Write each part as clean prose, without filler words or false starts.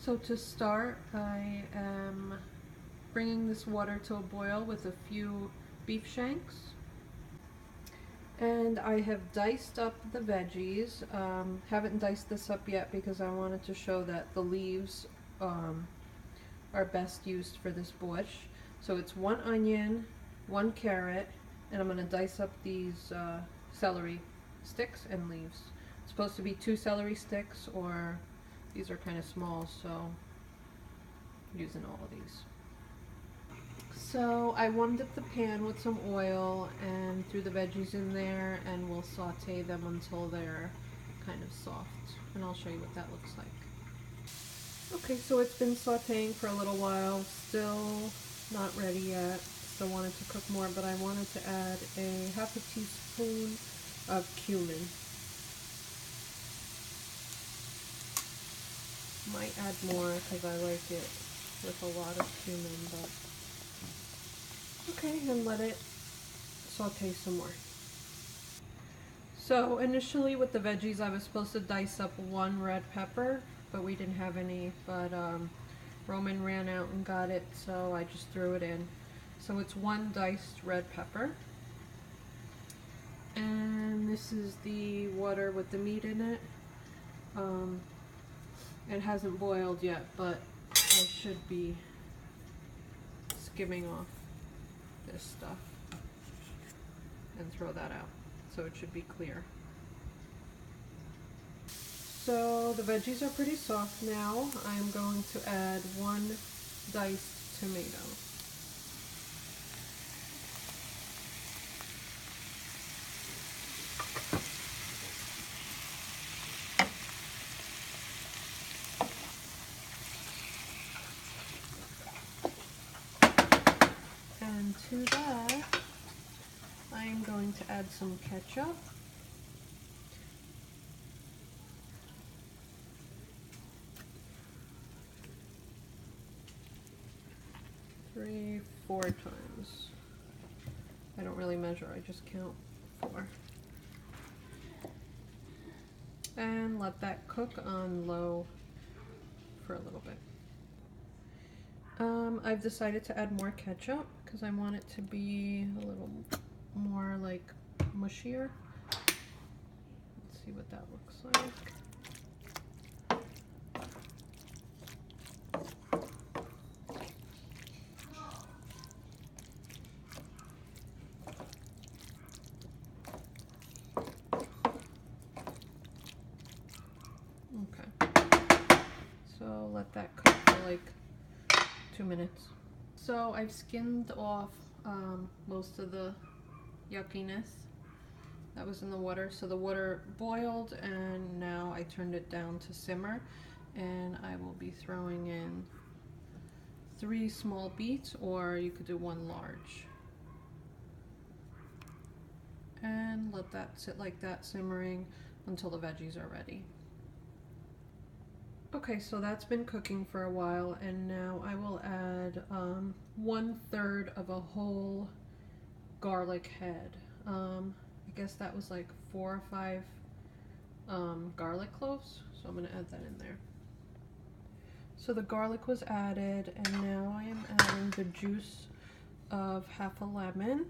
So to start, I am bringing this water to a boil with a few beef shanks. And I have diced up the veggies. Haven't diced this up yet because I wanted to show that the leaves are best used for this borscht. So it's 1 onion, 1 carrot, and I'm going to dice up these celery sticks and leaves. It's supposed to be 2 celery sticks, or these are kind of small, so I'm using all of these. So I warmed up the pan with some oil and threw the veggies in there, and we'll saute them until they're kind of soft, and I'll show you what that looks like. Okay, so it's been sauteing for a little while, still not ready yet, still wanted to cook more, but I wanted to add a half a teaspoon of cumin. Might add more because I like it with a lot of cumin, but okay, and let it saute some more. So initially with the veggies I was supposed to dice up 1 red pepper, but we didn't have any, but Roman ran out and got it, so I just threw it in. So it's 1 diced red pepper. And this is the water with the meat in it. It hasn't boiled yet, but I should be skimming off this stuff and throw that out, so it should be clear. So the veggies are pretty soft now. I'm going to add 1 diced tomato. And to that, I am going to add some ketchup. Three, 4 times. I don't really measure, I just count 4. And let that cook on low for a little bit. I've decided to add more ketchup because I want it to be a little more like mushier. Let's see what that looks like. Okay, so let that cook for like 2 minutes. So I've skimmed off most of the yuckiness that was in the water. So the water boiled, and now I turned it down to simmer, and I will be throwing in 3 small beets, or you could do 1 large. And let that sit like that, simmering until the veggies are ready. Okay, so that's been cooking for a while, and now I will add 1/3 of a whole garlic head. I guess that was like 4 or 5 garlic cloves, so I'm going to add that in there. So the garlic was added, and now I am adding the juice of half a lemon.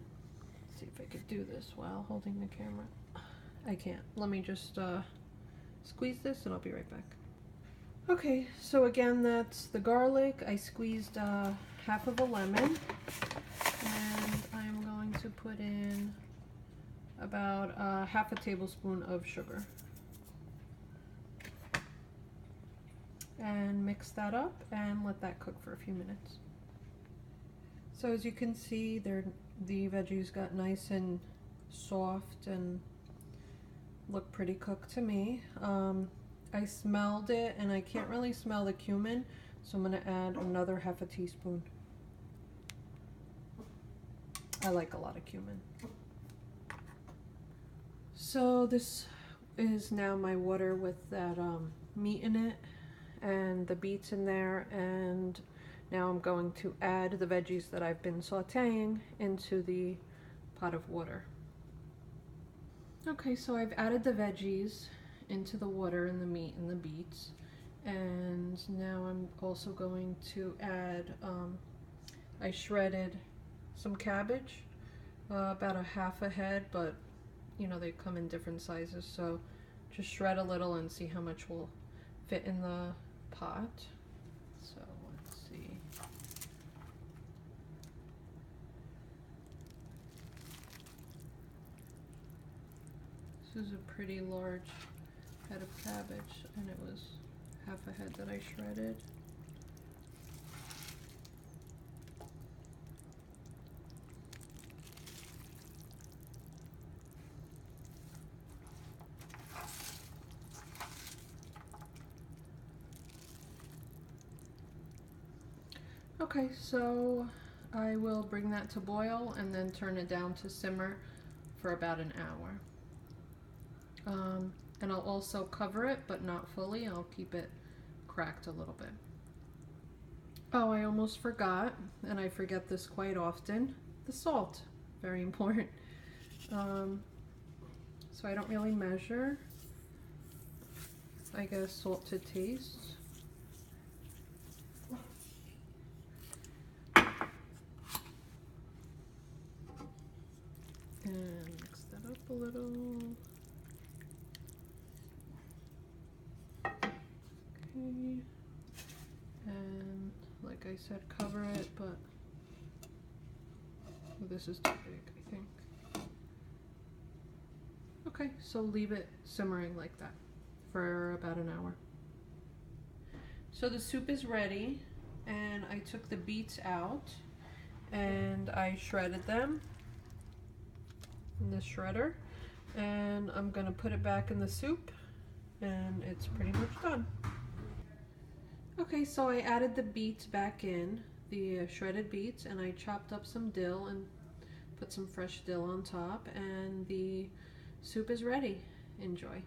Let's see if I could do this while holding the camera. I can't. Let me just squeeze this and I'll be right back. Okay, so again, that's the garlic. I squeezed half of a lemon, and I'm going to put in about half a tablespoon of sugar. And mix that up and let that cook for a few minutes. So as you can see, the veggies got nice and soft and look pretty cooked to me. I smelled it, and I can't really smell the cumin, so I'm going to add another half a teaspoon. I like a lot of cumin. So this is now my water with that meat in it and the beets in there, and now I'm going to add the veggies that I've been sauteing into the pot of water. Okay, so I've added the veggies into the water and the meat and the beets, And now I'm also going to add, I shredded some cabbage, about a half a head, but you know, they come in different sizes, so just shred a little and see how much will fit in the pot. So let's see. This is a pretty large head of cabbage, and it was half a head that I shredded. Okay, so I will bring that to boil and then turn it down to simmer for about an hour. And I'll also cover it, but not fully. I'll keep it cracked a little bit. Oh, I almost forgot, and I forget this quite often, the salt. Very important. So I don't really measure. I guess salt to taste. And mix that up a little. Okay. And like I said, cover it, but this is too big, I think. Okay, so leave it simmering like that for about an hour. So the soup is ready, and I took the beets out and I shredded them in the shredder, and I'm gonna put it back in the soup, and it's pretty much done. Okay, so I added the beets back in, the shredded beets, and I chopped up some dill and put some fresh dill on top, and the soup is ready. Enjoy.